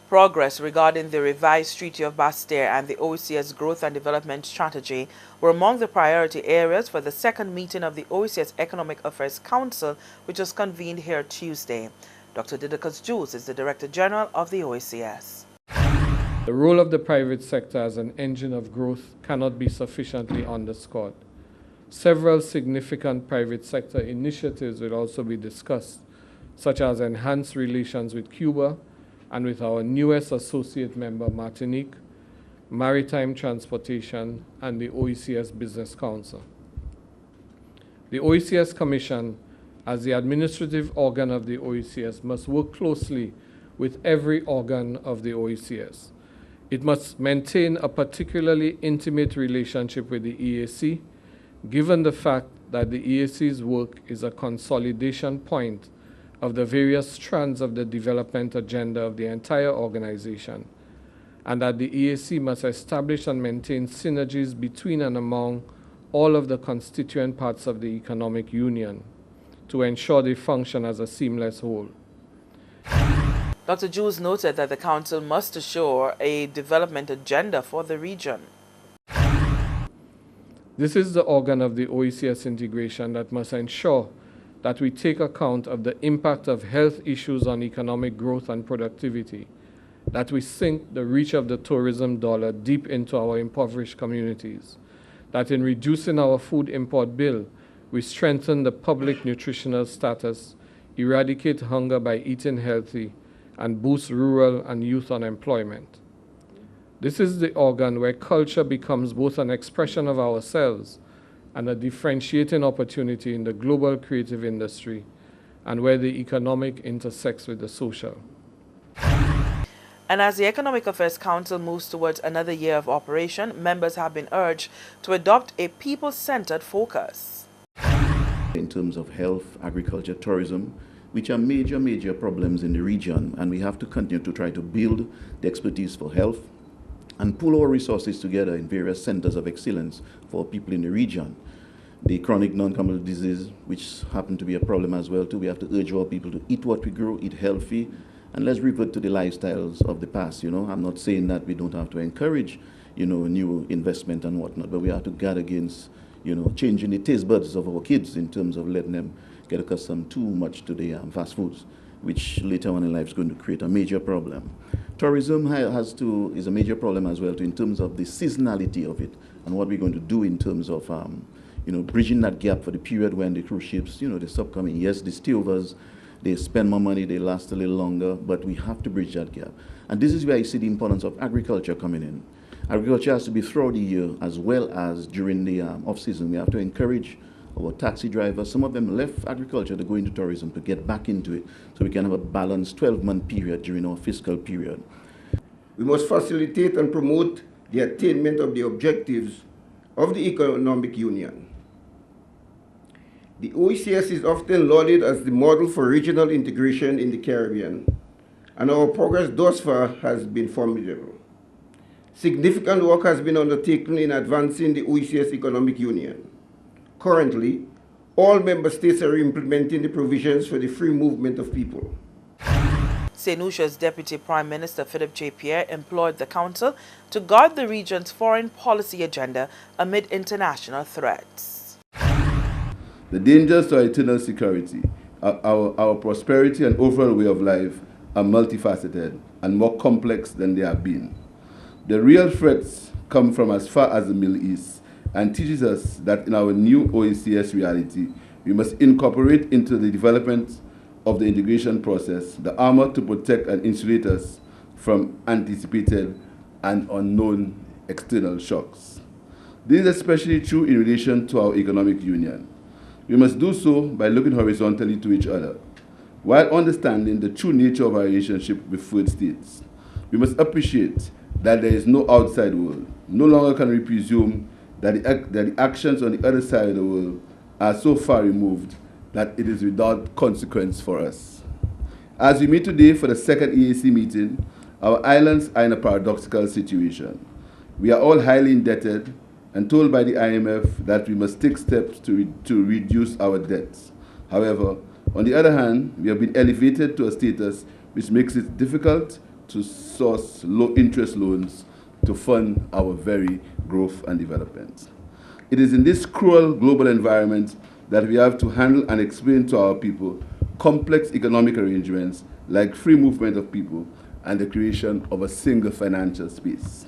Progress regarding the revised Treaty of Basse-Terre and the OECS Growth and Development Strategy were among the priority areas for the second meeting of the OECS Economic Affairs Council, which was convened here Tuesday. Dr. Didacus Jules is the Director General of the OECS. The role of the private sector as an engine of growth cannot be sufficiently underscored. Several significant private sector initiatives will also be discussed, such as enhanced relations with Cuba and with our newest associate member, Martinique, maritime transportation, and the OECS Business Council. The OECS Commission, as the administrative organ of the OECS, must work closely with every organ of the OECS. It must maintain a particularly intimate relationship with the EAC, given the fact that the EAC's work is a consolidation point of the various strands of the development agenda of the entire organization, and that the EAC must establish and maintain synergies between and among all of the constituent parts of the economic union to ensure they function as a seamless whole. Dr. Jules noted that the Council must assure a development agenda for the region. This is the organ of the OECS integration that must ensure that we take account of the impact of health issues on economic growth and productivity, that we sink the reach of the tourism dollar deep into our impoverished communities, that in reducing our food import bill, we strengthen the public nutritional status, eradicate hunger by eating healthy, and boost rural and youth unemployment. This is the organ where culture becomes both an expression of ourselves and a differentiating opportunity in the global creative industry, and where the economic intersects with the social. And as the Economic Affairs Council moves towards another year of operation, members have been urged to adopt a people-centered focus. In terms of health, agriculture, tourism, which are major problems in the region, and we have to continue to try to build the expertise for health and pull our resources together in various centers of excellence for people in the region. The chronic non-communicable disease, which happen to be a problem as well too, we have to urge our people to eat what we grow, eat healthy, and let's revert to the lifestyles of the past. I'm not saying that we don't have to encourage, new investment and whatnot, but we have to guard against, changing the taste buds of our kids in terms of letting them get accustomed too much to the fast foods, which later on in life is going to create a major problem. Tourism is a major problem as well too, in terms of the seasonality of it and what we're going to do in terms of bridging that gap for the period when the cruise ships, they stop coming. Yes, the stayovers, they spend more money, they last a little longer, but we have to bridge that gap. And this is where I see the importance of agriculture coming in. Agriculture has to be throughout the year as well as during the off-season. We have to encourage our taxi drivers. Some of them left agriculture to go into tourism to get back into it so we can have a balanced 12-month period during our fiscal period. We must facilitate and promote the attainment of the objectives of the economic union. The OECS is often lauded as the model for regional integration in the Caribbean, and our progress thus far has been formidable. Significant work has been undertaken in advancing the OECS economic union. Currently, all member states are implementing the provisions for the free movement of people. St. Lucia's Deputy Prime Minister Philip J. Pierre implored the Council to guard the region's foreign policy agenda amid international threats. The dangers to our internal security, our prosperity and overall way of life are multifaceted and more complex than they have been. The real threats come from as far as the Middle East and teaches us that in our new OECS reality, we must incorporate into the development of the integration process the armor to protect and insulate us from anticipated and unknown external shocks. This is especially true in relation to our economic union. We must do so by looking horizontally to each other, while understanding the true nature of our relationship with third states. We must appreciate that there is no outside world. No longer can we presume that the actions on the other side of the world are so far removed that it is without consequence for us. As we meet today for the second EAC meeting, our islands are in a paradoxical situation. We are all highly indebted and told by the IMF that we must take steps to reduce our debts. However, on the other hand, we have been elevated to a status which makes it difficult to source low-interest loans to fund our very growth and development. It is in this cruel global environment that we have to handle and explain to our people complex economic arrangements like free movement of people and the creation of a single financial space.